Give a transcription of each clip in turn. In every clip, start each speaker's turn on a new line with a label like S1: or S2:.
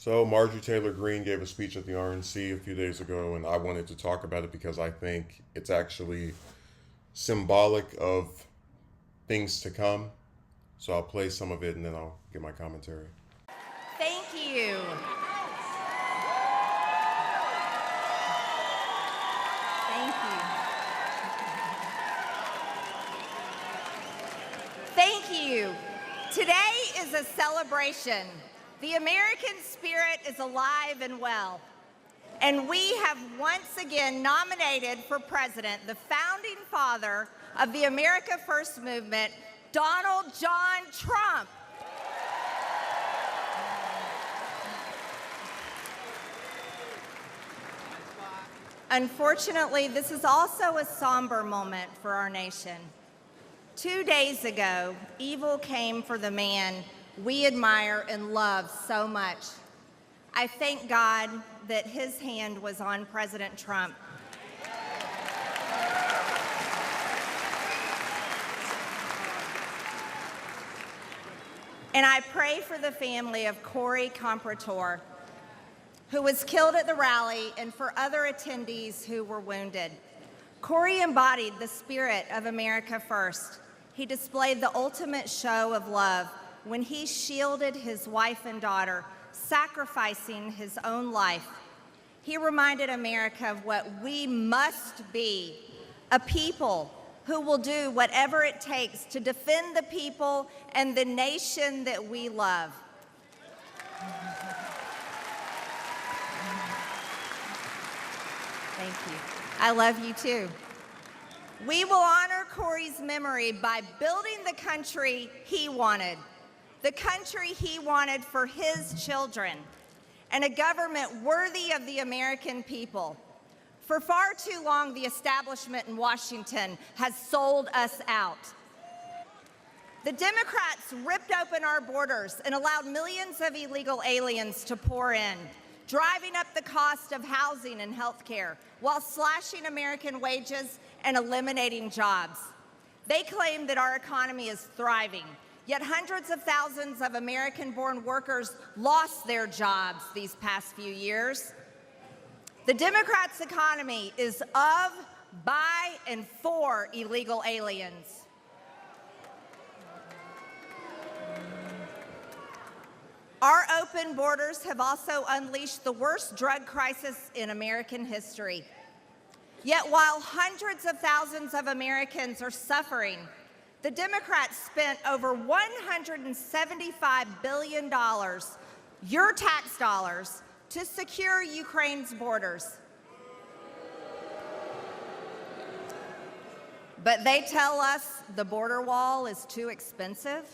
S1: So Marjorie Taylor Green gave a speech at the RNC a few days ago, and I wanted to talk about it because I think it's actually symbolic of things to come. So I'll play some of it and then I'll give my commentary.
S2: Thank you. Thank you. Thank you. Today is a celebration. The American spirit is alive and well. And we have once again nominated for president the founding father of the America First movement, Donald John Trump. Unfortunately, this is also a somber moment for our nation. 2 days ago, evil came for the man we admire and love so much. I thank God that his hand was on President Trump. And I pray for the family of Corey Comprator, who was killed at the rally, and for other attendees who were wounded. Corey embodied the spirit of America First. He displayed the ultimate show of love when he shielded his wife and daughter, sacrificing his own life. He reminded America of what we must be, a people who will do whatever it takes to defend the people and the nation that we love. Thank you. I love you too. We will honor Corey's memory by building the country he wanted, the country he wanted for his children, and a government worthy of the American people. For far too long, the establishment in Washington has sold us out. The Democrats ripped open our borders and allowed millions of illegal aliens to pour in, driving up the cost of housing and health care while slashing American wages and eliminating jobs. They claim that our economy is thriving, yet hundreds of thousands of American-born workers lost their jobs these past few years. The Democrats' economy is of, by, and for illegal aliens. Our open borders have also unleashed the worst drug crisis in American history. Yet while hundreds of thousands of Americans are suffering, the Democrats spent over $175 billion, your tax dollars, to secure Ukraine's borders. But they tell us the border wall is too expensive.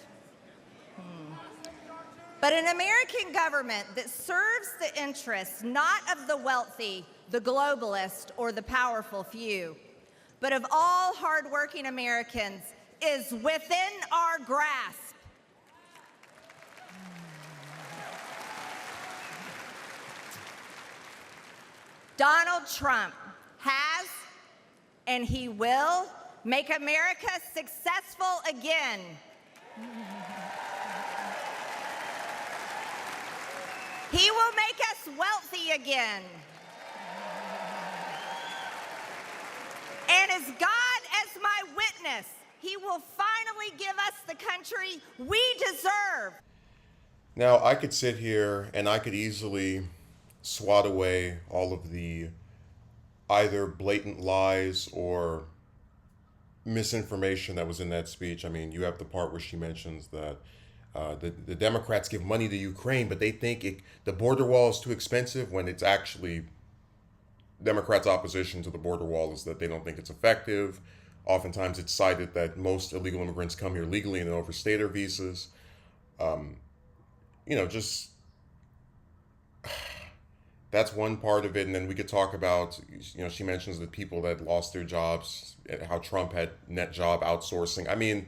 S2: But an American government that serves the interests not of the wealthy, the globalist, or the powerful few, but of all hardworking Americans is within our grasp. Donald Trump has, and he will, make America successful again. He will make us wealthy again. And as God as my witness, he will finally give us the country we deserve.
S1: Now, I could sit here and I could easily swat away all of the either blatant lies or misinformation that was in that speech. I mean, you have the part where she mentions that the Democrats give money to Ukraine, but they think the border wall is too expensive, when it's actually Democrats' opposition to the border wall is that they don't think it's effective. Oftentimes it's cited that most illegal immigrants come here legally and overstay their visas. Just that's one part of it. And then we could talk about, she mentions the people that lost their jobs, how Trump had net job outsourcing. I mean,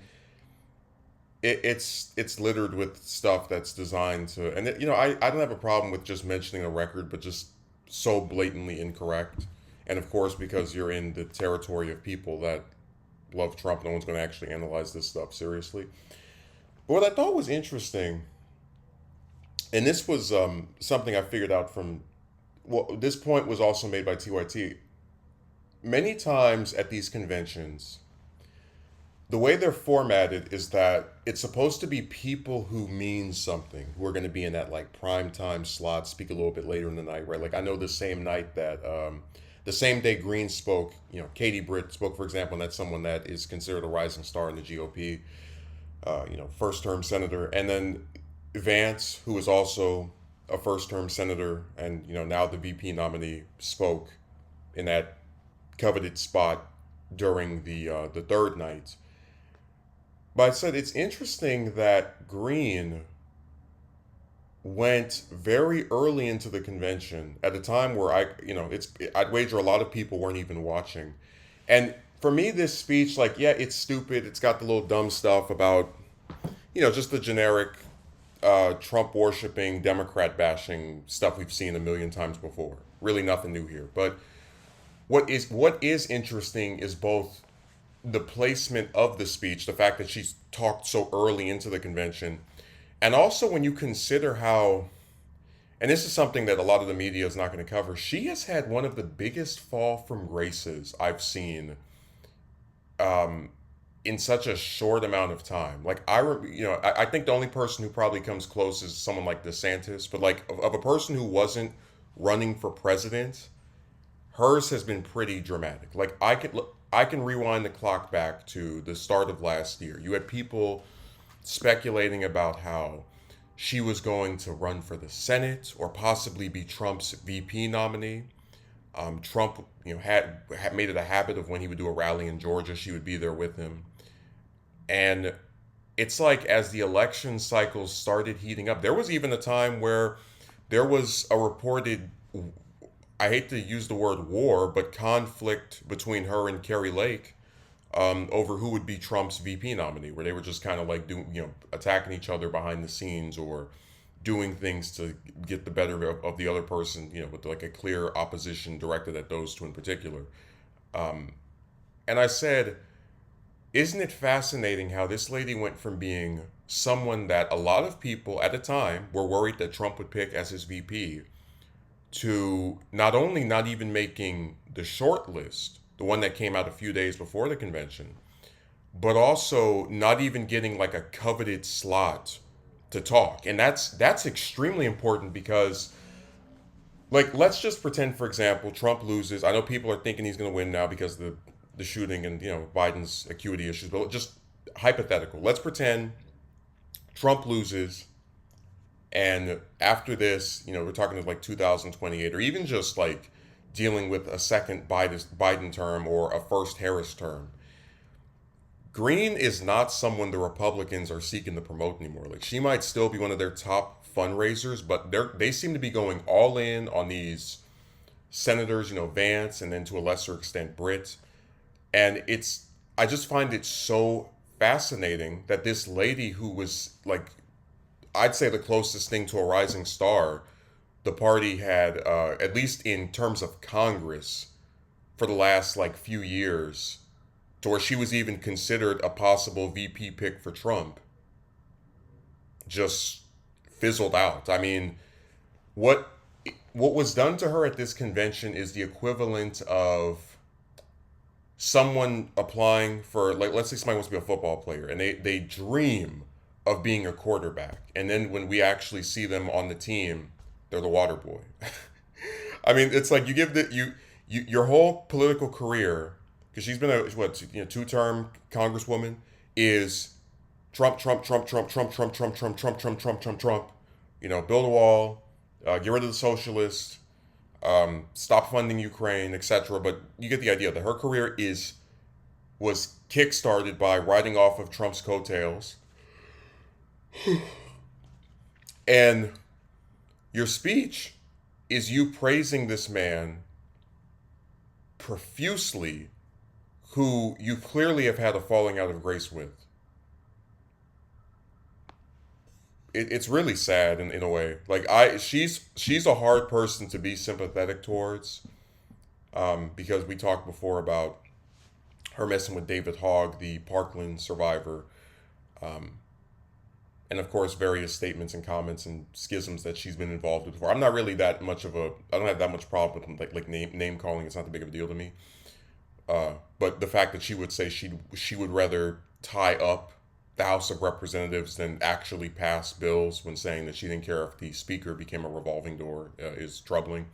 S1: it's littered with stuff that's designed to, and I don't have a problem with just mentioning a record, but just so blatantly incorrect. And of course, because you're in the territory of people that love Trump, no one's going to actually analyze this stuff seriously. But what I thought was interesting And this was something I figured out from, well, this point was also made by TYT. Many times at these conventions, the way they're formatted is that it's supposed to be people who mean something, who are going to be in that like prime time slot, speak a little bit later in the night, right? Like I know the same night that, the same day Green spoke, Katie Britt spoke, for example, and that's someone that is considered a rising star in the GOP, first term senator. And then Vance, who is also a first term senator and, now the VP nominee, spoke in that coveted spot during the third night. But I said it's interesting that Green went very early into the convention at a time where I'd wager a lot of people weren't even watching. And for me, this speech, like, yeah, it's stupid. It's got the little dumb stuff about, just the generic Trump worshiping, Democrat bashing stuff we've seen a million times before. Really nothing new here. But what is interesting is both the placement of the speech, the fact that she's talked so early into the convention, and also when you consider how, and this is something that a lot of the media is not going to cover, she has had one of the biggest fall from graces I've seen in such a short amount of time. Like I think the only person who probably comes close is someone like DeSantis, but like of a person who wasn't running for president, hers has been pretty dramatic. Like I can rewind the clock back to the start of last year. You had people speculating about how she was going to run for the Senate or possibly be Trump's VP nominee. Trump, had made it a habit of when he would do a rally in Georgia, she would be there with him. And it's like as the election cycles started heating up, there was even a time where there was a reported, I hate to use the word war, but conflict between her and Carrie Lake over who would be Trump's VP nominee, where they were just kind of like doing, attacking each other behind the scenes or doing things to get the better of the other person, with like a clear opposition directed at those two in particular. And I said, isn't it fascinating how this lady went from being someone that a lot of people at the time were worried that Trump would pick as his VP to not only not even making the short list, the one that came out a few days before the convention, but also not even getting like a coveted slot to talk. And that's extremely important because, like, let's just pretend, for example, Trump loses. I know people are thinking he's going to win now because of the shooting and Biden's acuity issues, but just hypothetical. Let's pretend Trump loses, and after this, we're talking like 2028, or even just like dealing with a second Biden term or a first Harris term. Green is not someone the Republicans are seeking to promote anymore. Like she might still be one of their top fundraisers, but they seem to be going all in on these senators, Vance, and then to a lesser extent Britt. And I just find it so fascinating that this lady who was like, I'd say the closest thing to a rising star the party had, at least in terms of Congress, for the last like few years, to where she was even considered a possible VP pick for Trump, just fizzled out. I mean, what was done to her at this convention is the equivalent of someone applying for, like, let's say somebody wants to be a football player and they dream of being a quarterback, and then when we actually see them on the team, they're the water boy. I mean, it's like you give your whole political career, because she's been a two-term congresswoman, is Trump, Trump, Trump, Trump, Trump, Trump, Trump, Trump, Trump, Trump, Trump, Trump, Trump. Build a wall, get rid of the socialists, stop funding Ukraine, etc. But you get the idea that her career was kickstarted by riding off of Trump's coattails. And your speech is you praising this man profusely, who you clearly have had a falling out of grace with. It's really sad in a way. Like she's a hard person to be sympathetic towards, because we talked before about her messing with David Hogg, the Parkland survivor. and of course various statements and comments and schisms that she's been involved with before. I'm not really that much of a I don't have that much problem with like name calling. It's not that big of a deal to me. But the fact that she would say she would rather tie up the House of Representatives than actually pass bills when saying that she didn't care if the speaker became a revolving door is troubling.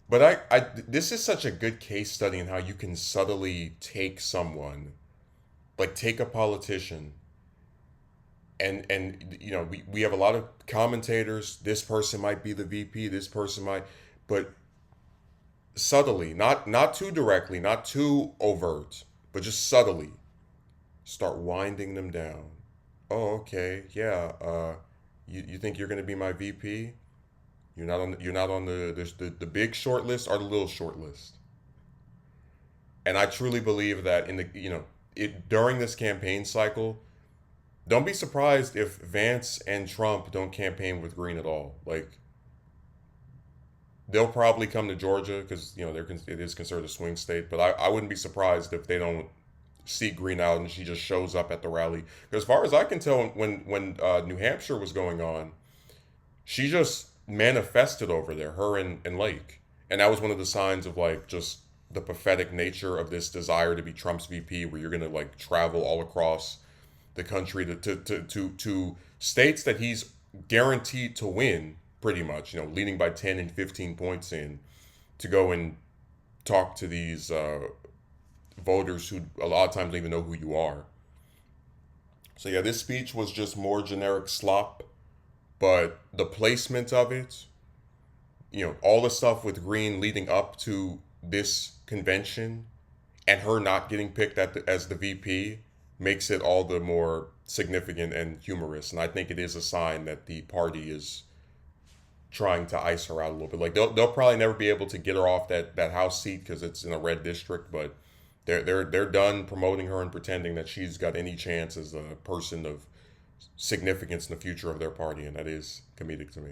S1: But this is such a good case study in how you can subtly take someone, like take a politician, and you know we have a lot of commentators. This person might be the VP. This person might, but subtly, not too directly, not too overt, but just subtly start winding them down. Oh, okay, yeah. You think you're gonna be my VP? You're not on the big short list or the little short list. And I truly believe that in the it during this campaign cycle, don't be surprised if Vance and Trump don't campaign with Green at all. Like they'll probably come to Georgia because it is considered a swing state. But I wouldn't be surprised if they don't seek Green out and she just shows up at the rally. Because as far as I can tell, when New Hampshire was going on, she just manifested over there, her and Lake, and that was one of the signs of like just the pathetic nature of this desire to be Trump's VP, where you're gonna like travel all across the country to states that he's guaranteed to win pretty much, leading by 10 and 15 points in, to go and talk to these voters who a lot of times don't even know who you are. So yeah, this speech was just more generic slop, but the placement of it, all the stuff with Green leading up to this convention and her not getting picked as the VP makes it all the more significant and humorous. And I think it is a sign that the party is trying to ice her out a little bit. Like they'll probably never be able to get her off that House seat because it's in a red district, but they're done promoting her and pretending that she's got any chance as a person of significance in the future of their party, and that is comedic to me.